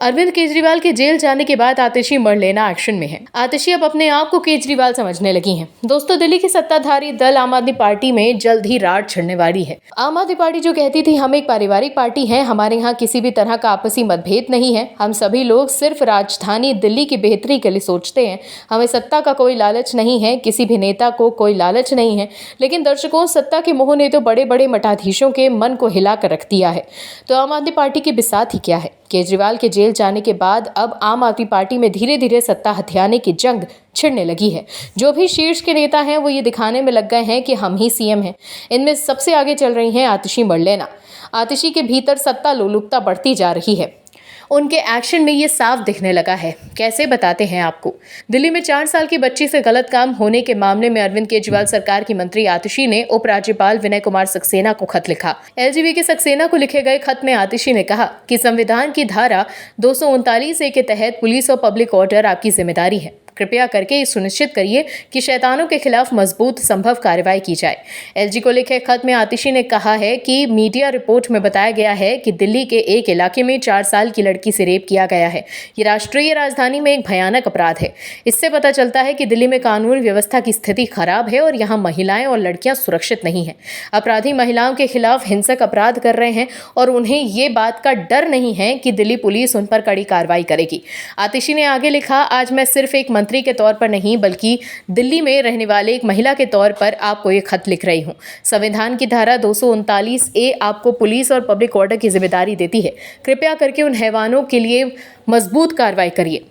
अरविंद केजरीवाल के जेल जाने के बाद आतिशी मरलेना एक्शन में है। आतिशी अब अपने आप को केजरीवाल समझने लगी हैं। दोस्तों, दिल्ली की सत्ताधारी दल आम आदमी पार्टी में जल्द ही राट छिड़ने वाली है। आम आदमी पार्टी जो कहती थी हम एक पारिवारिक पार्टी हैं, हमारे यहाँ किसी भी तरह का आपसी मतभेद नहीं है, हम सभी लोग सिर्फ राजधानी दिल्ली की बेहतरी के लिए सोचते हैं, हमें सत्ता का कोई लालच नहीं है, किसी भी नेता को कोई लालच नहीं है। लेकिन दर्शकों, सत्ता के मोह ने तो बड़े बड़े मठाधीशों के मन को हिला कर रख दिया है। तो आम आदमी पार्टी की बिसात ही क्या है? केजरीवाल के जेल जाने के बाद अब आम आदमी पार्टी में धीरे धीरे सत्ता हथियाने की जंग छिड़ने लगी है। जो भी शीर्ष के नेता हैं वो ये दिखाने में लग गए हैं कि हम ही सीएम हैं। इनमें सबसे आगे चल रही हैं आतिशी मरलेना। आतिशी के भीतर सत्ता लोलुपता बढ़ती जा रही है। उनके एक्शन में ये साफ दिखने लगा है। कैसे, बताते हैं आपको। दिल्ली में 4 साल की बच्ची से गलत काम होने के मामले में अरविंद केजरीवाल सरकार की मंत्री आतिशी ने उपराज्यपाल विनय कुमार सक्सेना को खत लिखा। एलजीबी के सक्सेना को लिखे गए खत में आतिशी ने कहा कि संविधान की धारा 239A के तहत पुलिस और पब्लिक ऑर्डर आपकी जिम्मेदारी है। कृपया करके ये सुनिश्चित करिए कि शैतानों के खिलाफ मजबूत संभव कार्रवाई की जाए। एलजी को लिखे खत में आतिशी ने कहा है कि मीडिया रिपोर्ट में बताया गया है कि दिल्ली के एक इलाके में 4 साल की लड़की से रेप किया गया है। ये राष्ट्रीय राजधानी में एक भयानक अपराध है। इससे पता चलता है कि दिल्ली में कानून व्यवस्था की स्थिति खराब है और यहाँ महिलाएं और लड़कियां सुरक्षित नहीं हैं। अपराधी महिलाओं के खिलाफ हिंसक अपराध कर रहे हैं और उन्हें ये बात का डर नहीं है कि दिल्ली पुलिस उन पर कड़ी कार्रवाई करेगी। आतिशी ने आगे लिखा, आज मैं सिर्फ एक मंत्री के तौर पर नहीं बल्कि दिल्ली में रहने वाले एक महिला के तौर पर आपको ये खत लिख रही हूँ। संविधान की धारा 239A आपको पुलिस और पब्लिक ऑर्डर की जिम्मेदारी देती है। कृपया करके उन हैवानों के लिए मजबूत कार्रवाई करिए।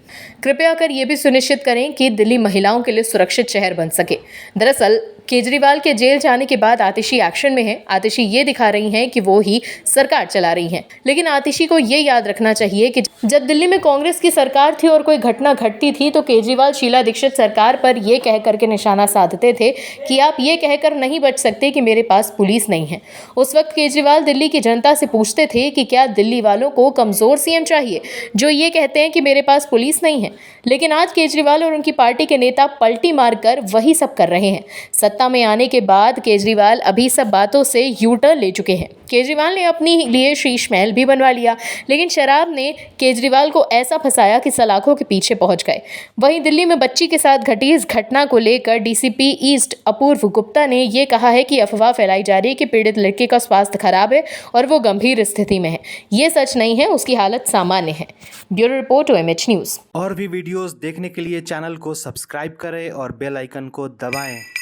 कृपया कर ये भी सुनिश्चित करें कि दिल्ली महिलाओं के लिए सुरक्षित शहर बन सके। दरअसल केजरीवाल के जेल जाने के बाद आतिशी एक्शन में है। आतिशी ये दिखा रही हैं कि वो ही सरकार चला रही हैं। लेकिन आतिशी को ये याद रखना चाहिए कि जब दिल्ली में कांग्रेस की सरकार थी और कोई घटना घटती थी तो केजरीवाल शीला दीक्षित सरकार पर ये कह करके निशाना साधते थे कि आप ये कहकर नहीं बच सकते कि मेरे पास पुलिस नहीं है। उस वक्त केजरीवाल दिल्ली की जनता से पूछते थे कि क्या दिल्ली वालों को कमजोर सीएम चाहिए जो ये कहते हैं कि मेरे पास पुलिस नहीं है। लेकिन आज केजरीवाल और उनकी पार्टी के नेता पलटी मारकर वही सब कर रहे हैं। सत्ता में आने के बाद केजरीवाल अभी सब बातों से यू टर्न ले चुके हैं। केजरीवाल ने अपने लिए शीश महल भी बनवा लिया, लेकिन शराब ने केजरीवाल को ऐसा फंसाया कि सलाखों के पीछे पहुंच गए। वहीं दिल्ली में बच्ची के साथ घटी इस घटना को लेकर डीसीपी ईस्ट अपूर्व गुप्ता ने यह कहा है कि अफवाह फैलाई जा रही है कि पीड़ित लड़के का स्वास्थ्य खराब है और वो गंभीर स्थिति में है। ये सच नहीं है, उसकी हालत सामान्य है। Bureau report OMH news. और भी वीडियोस देखने के लिए चैनल को सब्सक्राइब करें और बेल आइकन को दबाएं।